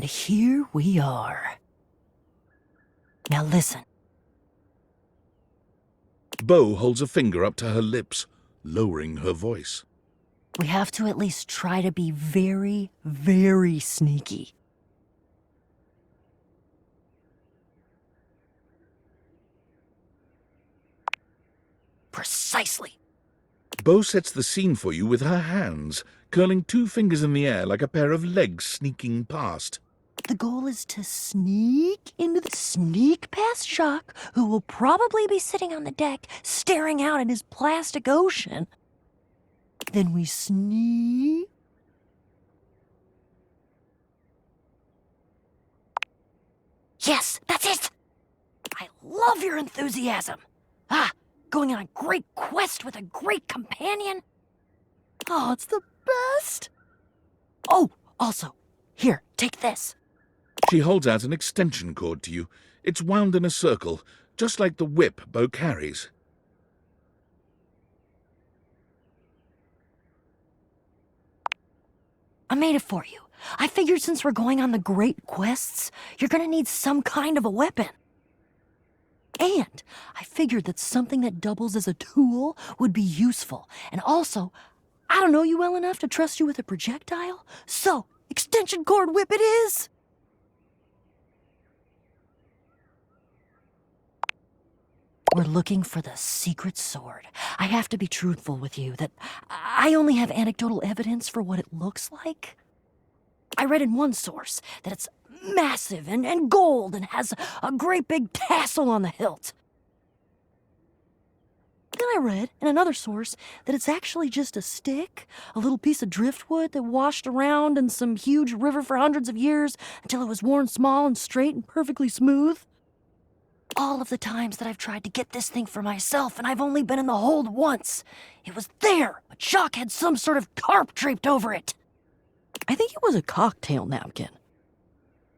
here we are. Now listen. Beau holds a finger up to her lips, lowering her voice. We have to at least try to be very, very sneaky. Precisely. Beau sets the scene for you with her hands, curling 2 fingers in the air like a pair of legs sneaking past. The goal is to sneak past Jacques, who will probably be sitting on the deck staring out at his plastic ocean. Then we sneak. Yes, that's it! I love your enthusiasm. Going on a great quest with a great companion. Oh, it's the best. Oh, also, here, take this. She holds out an extension cord to you. It's wound in a circle, just like the whip Beau carries. I made it for you. I figured since we're going on the great quests, you're gonna need some kind of a weapon. And I figured that something that doubles as a tool would be useful. And also, I don't know you well enough to trust you with a projectile. So, extension cord whip it is! We're looking for the secret sword. I have to be truthful with you that I only have anecdotal evidence for what it looks like. I read in one source that it's massive and gold and has a great big tassel on the hilt. Then I read in another source that it's actually just a stick, a little piece of driftwood that washed around in some huge river for hundreds of years until it was worn small and straight and perfectly smooth. All of the times that I've tried to get this thing for myself, and I've only been in the hold once. It was there, but Jacques had some sort of tarp draped over it. I think it was a cocktail napkin.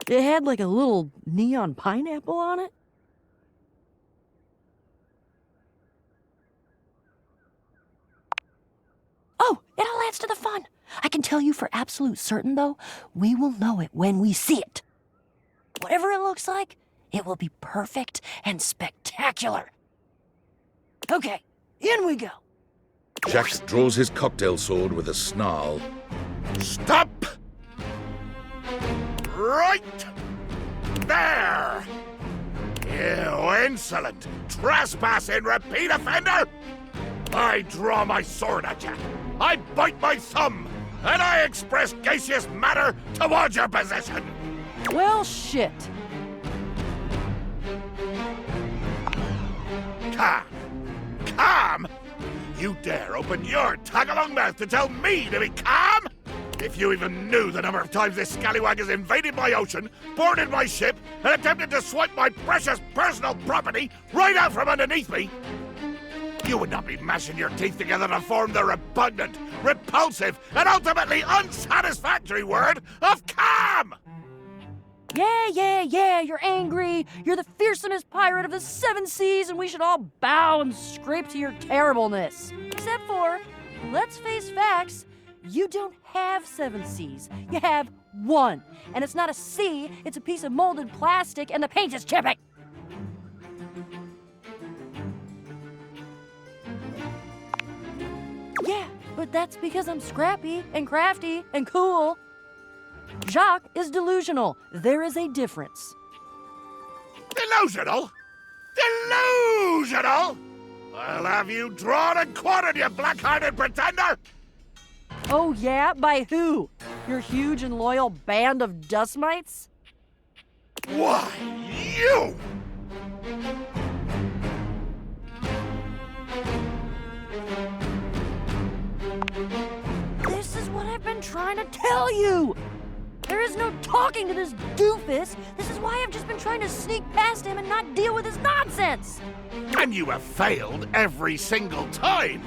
It had like a little neon pineapple on it. Oh, it all adds to the fun. I can tell you for absolute certain, though, we will know it when we see it. Whatever it looks like, it will be perfect and spectacular. Okay, in we go. Jacques draws his cocktail sword with a snarl. Stop! Right there! You insolent, trespassing repeat offender! I draw my sword at you. I bite my thumb, and I express gaseous matter towards your possession. Well, shit. Calm. Calm? You dare open your tag-along mouth to tell me to be calm? If you even knew the number of times this scallywag has invaded my ocean, boarded my ship, and attempted to swipe my precious personal property right out from underneath me, you would not be mashing your teeth together to form the repugnant, repulsive, and ultimately unsatisfactory word of calm! Yeah, you're angry. You're the fearsomest pirate of the 7 seas, and we should all bow and scrape to your terribleness. Except for, let's face facts, you don't have 7 seas. You have 1. And it's not a sea, it's a piece of molded plastic, and the paint is chipping. Yeah, but that's because I'm scrappy and crafty and cool. Jacques is delusional. There is a difference. Delusional? Delusional? I'll have you drawn and quartered, you black-hearted pretender! Oh yeah? By who? Your huge and loyal band of dust mites? Why, you! This is what I've been trying to tell you! There is no talking to this doofus. This is why I've just been trying to sneak past him and not deal with his nonsense. And you have failed every single time.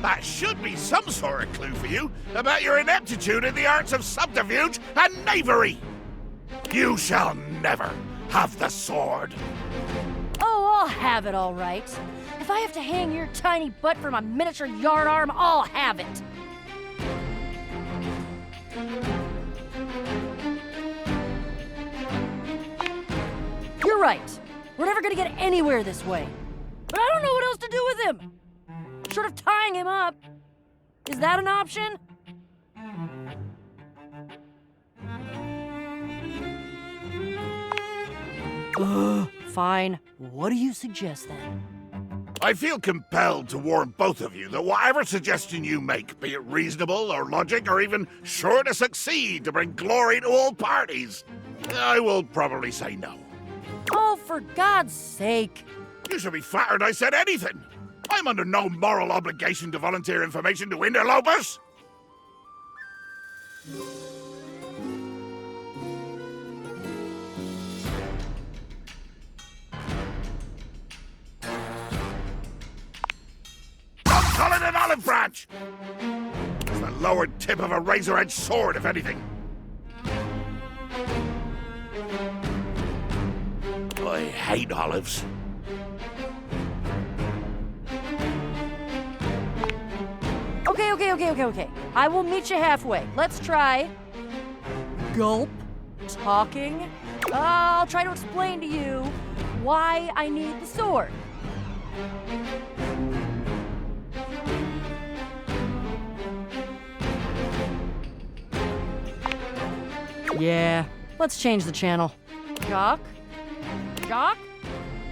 That should be some sort of clue for you about your ineptitude in the arts of subterfuge and knavery. You shall never have the sword. Oh, I'll have it all right. If I have to hang your tiny butt from a miniature yard arm, I'll have it. You're right. We're never gonna get anywhere this way. But I don't know what else to do with him. Short of tying him up. Is that an option? Fine. What do you suggest then? I feel compelled to warn both of you that whatever suggestion you make, be it reasonable or logic or even sure to succeed to bring glory to all parties, I will probably say no. Oh, for God's sake. You should be flattered I said anything. I'm under no moral obligation to volunteer information to interlopers. Call it an olive branch! It's the lower tip of a razor-edged sword, if anything. I hate olives. Okay. I will meet you halfway. Let's try... Gulp. Talking. I'll try to explain to you why I need the sword. Yeah, let's change the channel. Jacques? Jacques?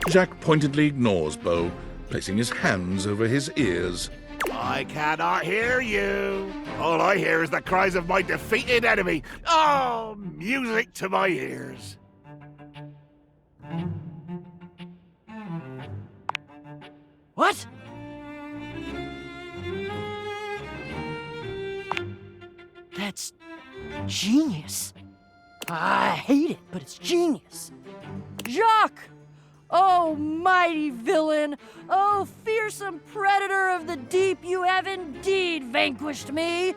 Jacques pointedly ignores Beau, placing his hands over his ears. I cannot hear you. All I hear is the cries of my defeated enemy. Oh, music to my ears. What? That's genius. I hate it, but it's genius. Jacques! Oh, mighty villain! Oh, fearsome predator of the deep, you have indeed vanquished me!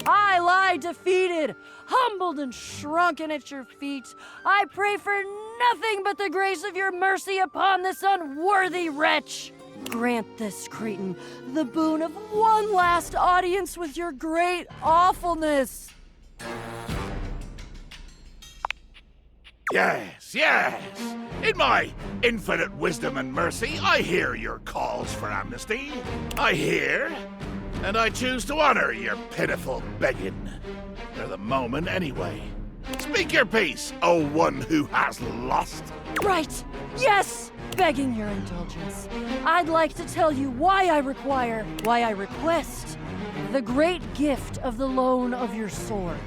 I lie defeated, humbled and shrunken at your feet. I pray for nothing but the grace of your mercy upon this unworthy wretch. Grant this cretin the boon of one last audience with your great awfulness. Yes. In my infinite wisdom and mercy, I hear your calls for amnesty. I hear, and I choose to honor your pitiful begging. For the moment, anyway. Speak your piece, O one who has lost. Right, yes! Begging your indulgence, I'd like to tell you why I request the great gift of the loan of your sword.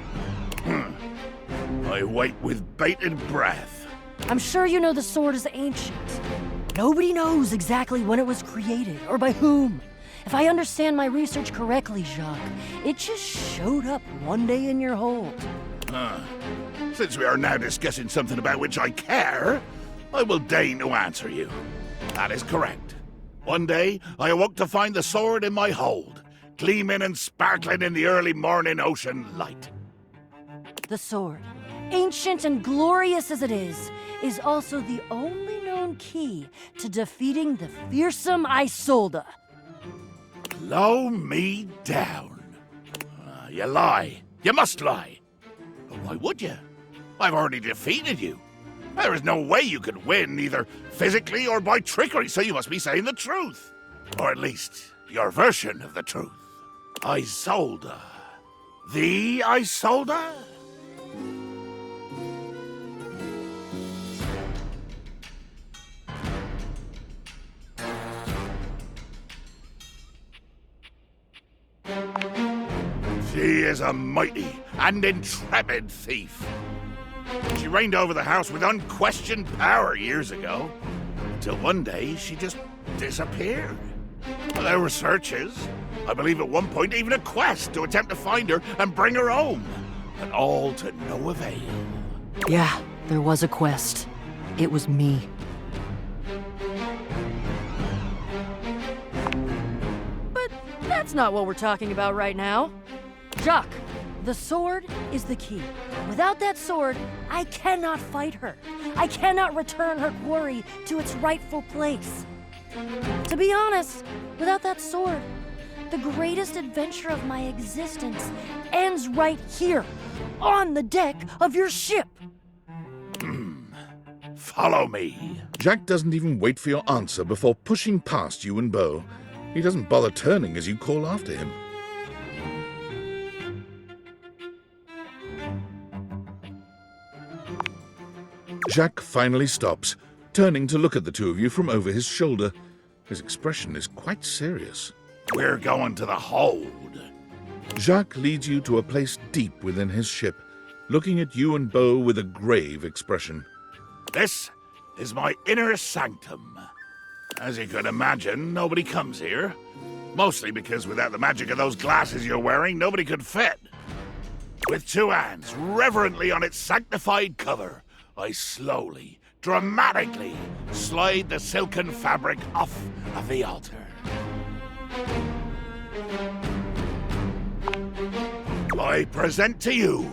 I wait with bated breath. I'm sure you know the sword is ancient. Nobody knows exactly when it was created or by whom. If I understand my research correctly, Jacques, it just showed up one day in your hold. Since we are now discussing something about which I care, I will deign to answer you. That is correct. One day, I awoke to find the sword in my hold, gleaming and sparkling in the early morning ocean light. The sword, ancient and glorious as it is also the only known key to defeating the fearsome Isolde. Blow me down. You lie. You must lie. But why would you? I've already defeated you. There is no way you could win, either physically or by trickery, so you must be saying the truth. Or at least, your version of the truth. Isolde. The Isolde? She is a mighty and intrepid thief. She reigned over the house with unquestioned power years ago, until one day she just disappeared. There were searches, I believe at one point even a quest to attempt to find her and bring her home, but all to no avail. Yeah, there was a quest. It was me. But that's not what we're talking about right now. Jacques, the sword is the key. Without that sword, I cannot fight her. I cannot return her quarry to its rightful place. To be honest, without that sword, the greatest adventure of my existence ends right here, on the deck of your ship. follow me. Jacques doesn't even wait for your answer before pushing past you and Beau. He doesn't bother turning as you call after him. Jacques finally stops, turning to look at the two of you from over his shoulder. His expression is quite serious. We're going to the hold. Jacques leads you to a place deep within his ship, looking at you and Beau with a grave expression. This is my inner sanctum. As you could imagine, nobody comes here. Mostly because without the magic of those glasses you're wearing, nobody could fit. With two hands reverently on its sanctified cover, I slowly, dramatically slide the silken fabric off of the altar. I present to you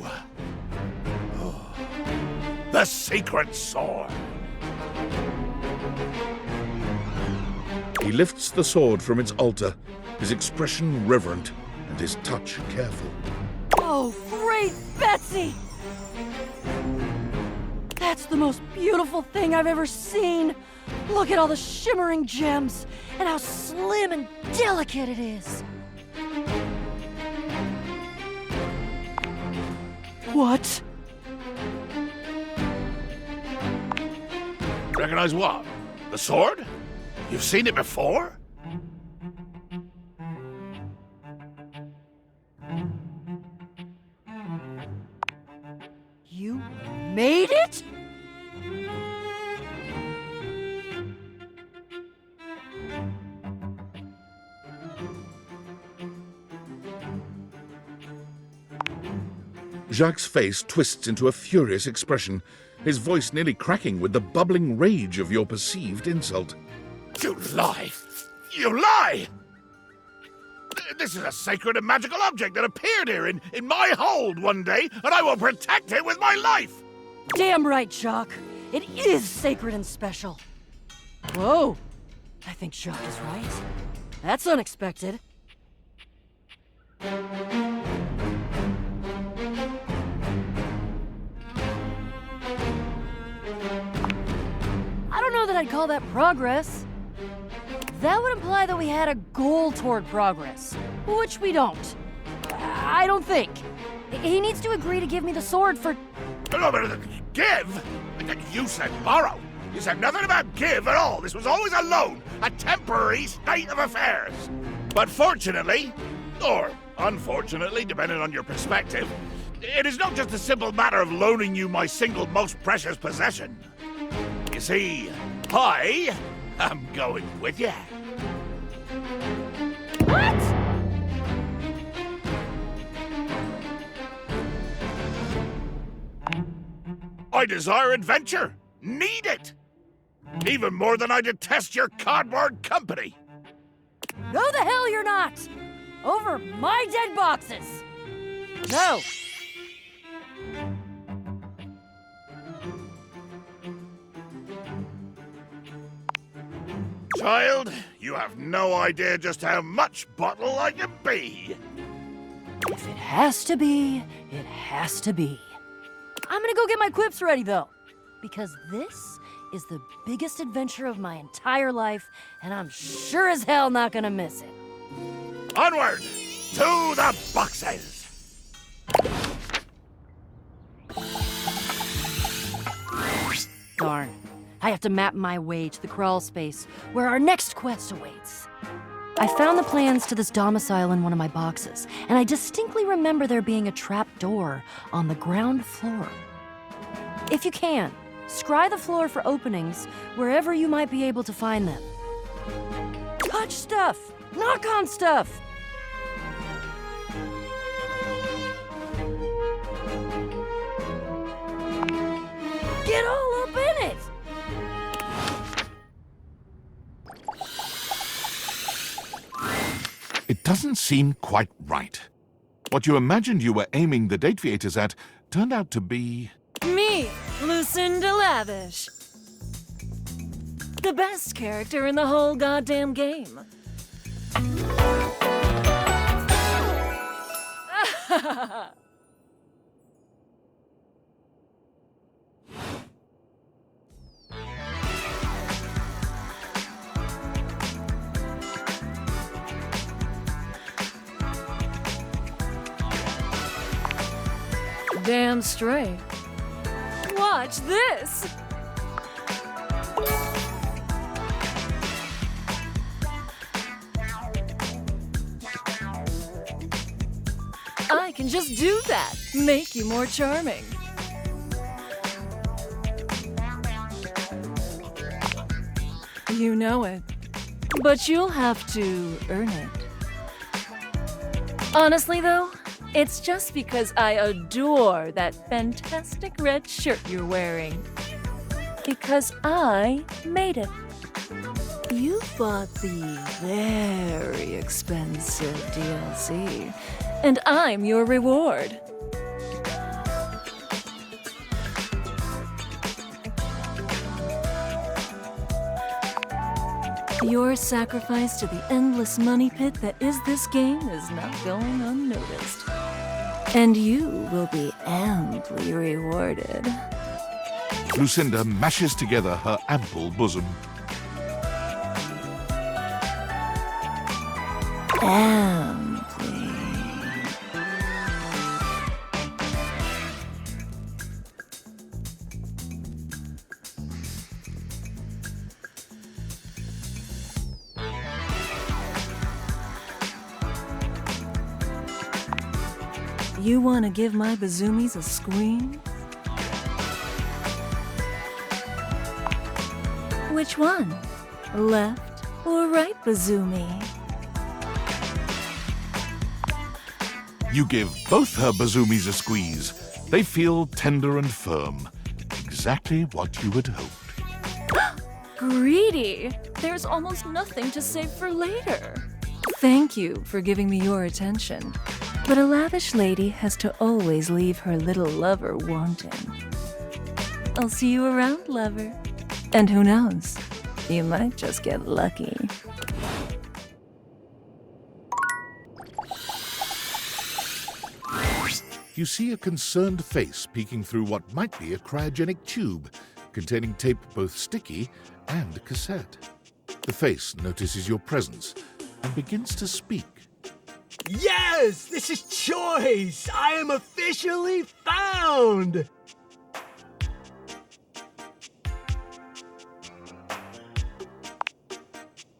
the secret sword. He lifts the sword from its altar, his expression reverent and his touch careful. Oh, great Betsy! That's the most beautiful thing I've ever seen. Look at all the shimmering gems and how slim and delicate it is. What? Recognize what? The sword? You've seen it before? You made it? Jacques' face twists into a furious expression, his voice nearly cracking with the bubbling rage of your perceived insult. You lie! You lie! This is a sacred and magical object that appeared here in my hold one day, and I will protect it with my life! Damn right, Jacques. It is sacred and special. Whoa. I think Jacques is right. That's unexpected. I don't know that I'd call that progress. That would imply that we had a goal toward progress, which we don't. I don't think. He needs to agree to give me the sword for... No, but give? You said borrow. You said nothing about give at all. This was always a loan, a temporary state of affairs. But fortunately, or unfortunately, depending on your perspective, it is not just a simple matter of loaning you my single most precious possession. You see, I am going with you. What? I desire adventure. Need it. Even more than I detest your cardboard company. No, the hell you're not! Over my dead boxes! No! Child, you have no idea just how much bottle I can be. If it has to be, it has to be. I'm gonna go get my quips ready, though. Because this is the biggest adventure of my entire life, and I'm sure as hell not gonna miss it. Onward! To the boxes! Darn. I have to map my way to the crawl space, where our next quest awaits. I found the plans to this domicile in one of my boxes, and I distinctly remember there being a trap door on the ground floor. If you can, scry the floor for openings wherever you might be able to find them. Touch stuff! Knock on stuff! Get all up in it! It doesn't seem quite right. What you imagined you were aiming the Dateviators at turned out to be... Me, Lucinda Lavish. The best character in the whole goddamn game. Damn straight. Watch this! I can just do that. Make you more charming. You know it. But you'll have to earn it. Honestly, though, it's just because I adore that fantastic red shirt you're wearing. Because I made it. You bought the very expensive DLC, and I'm your reward. Your sacrifice to the endless money pit that is this game is not going unnoticed. And you will be amply rewarded. Lucinda mashes together her ample bosom. Amply. You want to give my bazoomies a scream? Which one? Left or right bazoomy? You give both her bazoomies a squeeze. They feel tender and firm. Exactly what you had hoped. Greedy! There's almost nothing to save for later. Thank you for giving me your attention. But a lavish lady has to always leave her little lover wanting. I'll see you around, lover. And who knows? You might just get lucky. You see a concerned face peeking through what might be a cryogenic tube containing tape both sticky and cassette. The face notices your presence and begins to speak. Yes! This is Choice! I am officially found!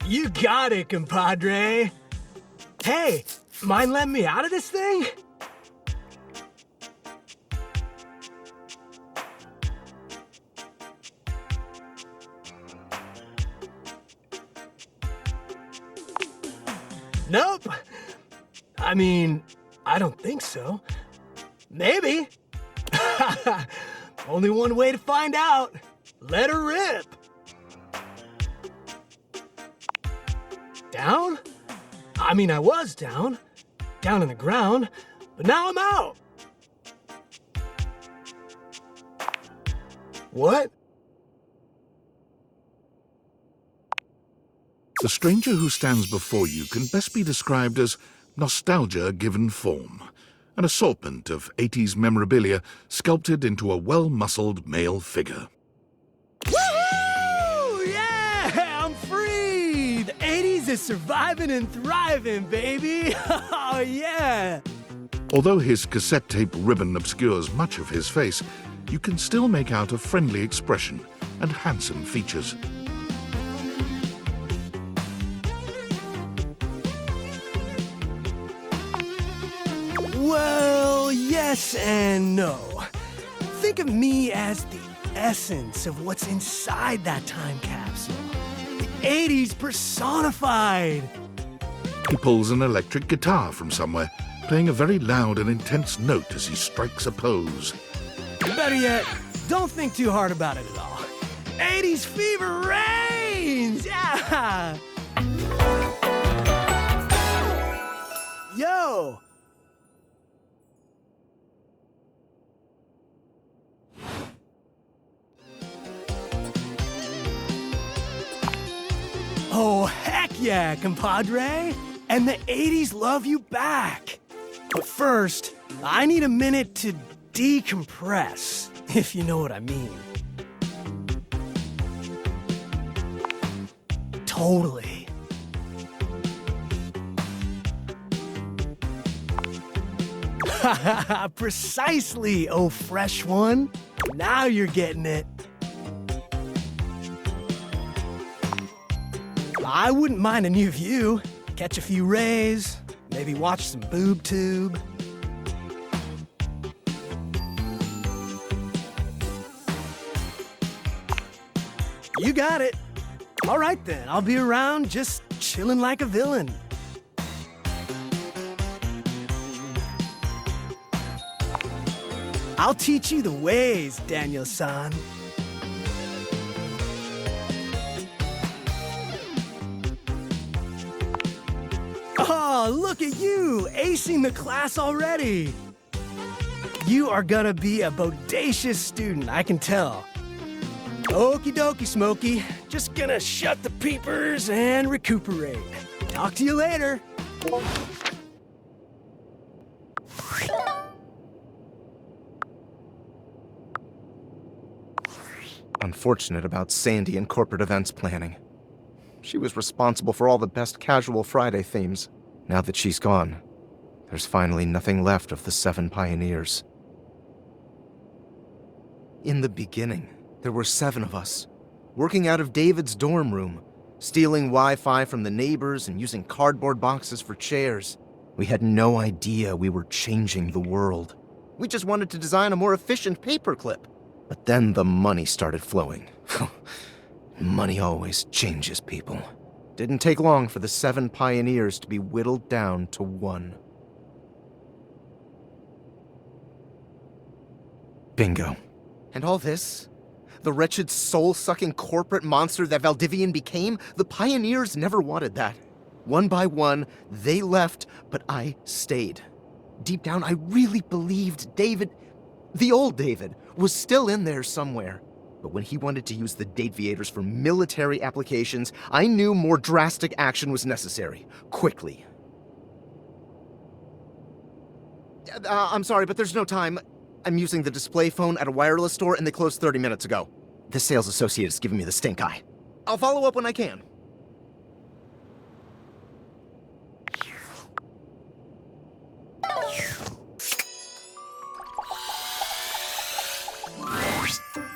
You got it, compadre. Hey, mind letting me out of this thing? Nope. I mean, I don't think so. Maybe. Only one way to find out. Let her rip. Down? I mean, I was down in the ground, but now I'm out. What? The stranger who stands before you can best be described as nostalgia given form, an assortment of 80s memorabilia sculpted into a well-muscled male figure. Woohoo! Yeah, I'm free! The 80s is surviving and thriving, baby! Oh, yeah! Although his cassette tape ribbon obscures much of his face, you can still make out a friendly expression and handsome features. Well, yes and no. Think of me as the essence of what's inside that time capsule. The 80s personified. He pulls an electric guitar from somewhere, playing a very loud and intense note as he strikes a pose. Better yet, don't think too hard about it at all. 80s fever reigns! Yeah! Yo! Oh, heck yeah, compadre! And the 80s love you back! But first, I need a minute to decompress, if you know what I mean. Totally. Precisely, oh fresh one. Now you're getting it. I wouldn't mind a new view. Catch a few rays, maybe watch some boob tube. You got it. All right then, I'll be around just chilling like a villain. I'll teach you the ways, Daniel-san. Oh, look at you, acing the class already. You are gonna be a bodacious student, I can tell. Okie dokie, Smokey. Just gonna shut the peepers and recuperate. Talk to you later. Unfortunate about Sandy and corporate events planning. She was responsible for all the best casual Friday themes. Now that she's gone, there's finally nothing left of the 7 pioneers. In the beginning, there were 7 of us, working out of David's dorm room, stealing Wi-Fi from the neighbors and using cardboard boxes for chairs. We had no idea we were changing the world. We just wanted to design a more efficient paperclip. But then the money started flowing. Money always changes people. Didn't take long for the 7 pioneers to be whittled down to 1. Bingo. And all this? The wretched soul-sucking corporate monster that Valdivian became? The pioneers never wanted that. One by one, they left, but I stayed. Deep down, I really believed David, the old David, was still in there somewhere. But when he wanted to use the Dateviators for military applications, I knew more drastic action was necessary. Quickly. I'm sorry, but there's no time. I'm using the display phone at a wireless store and they closed 30 minutes ago. The sales associate is giving me the stink eye. I'll follow up when I can.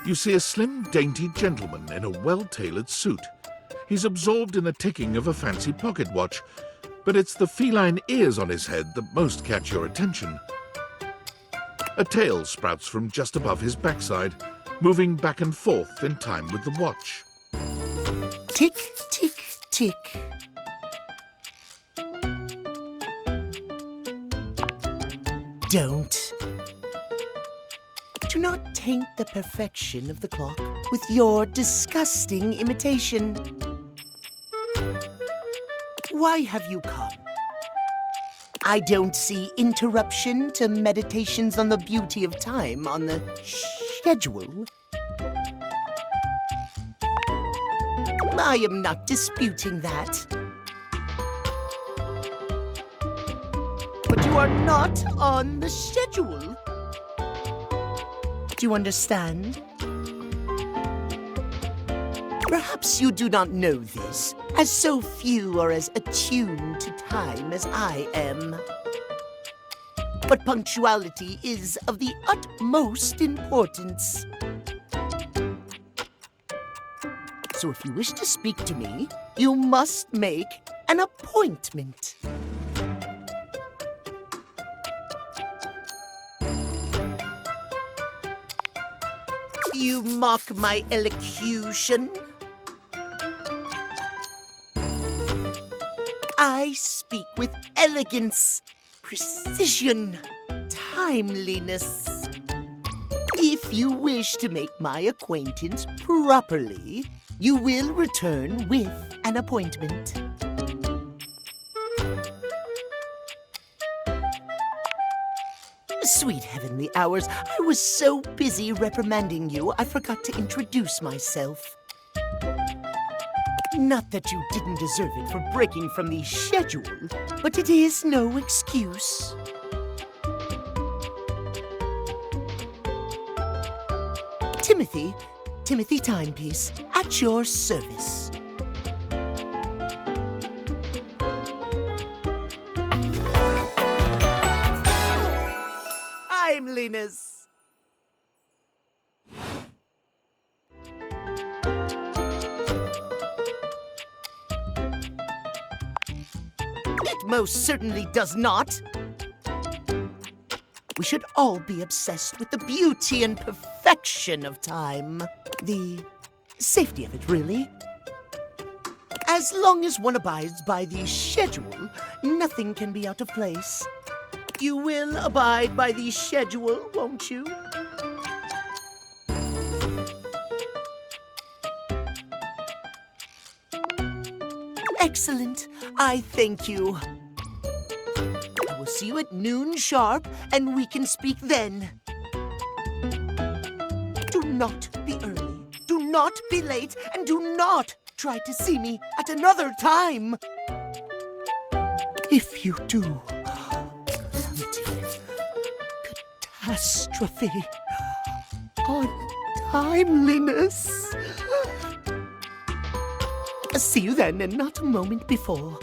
You see a slim, dainty gentleman in a well-tailored suit. He's absorbed in the ticking of a fancy pocket watch, but it's the feline ears on his head that most catch your attention. A tail sprouts from just above his backside, moving back and forth in time with the watch. Tick, tick, tick. Don't. Do not taint the perfection of the clock with your disgusting imitation. Why have you come? I don't see interruption to meditations on the beauty of time on the schedule. I am not disputing that. But you are not on the schedule. Do you understand? Perhaps you do not know this, as so few are as attuned to time as I am. But punctuality is of the utmost importance. So if you wish to speak to me, you must make an appointment. You mock my elocution? I speak with elegance, precision, timeliness. If you wish to make my acquaintance properly, you will return with an appointment. Sweet heavenly hours, I was so busy reprimanding you, I forgot to introduce myself. Not that you didn't deserve it for breaking from the schedule, but it is no excuse. Timothy Timepiece, at your service. untimeliness. It most certainly does not. We should all be obsessed with the beauty and perfection of time. The safety of it, really. As long as one abides by the schedule, nothing can be out of place. You will abide by the schedule, won't you? Excellent. I thank you. I will see you at noon sharp, and we can speak then. Do not be early, do not be late, and do not try to see me at another time. If you do, calamity, catastrophe, untimeliness. See you then, and not a moment before.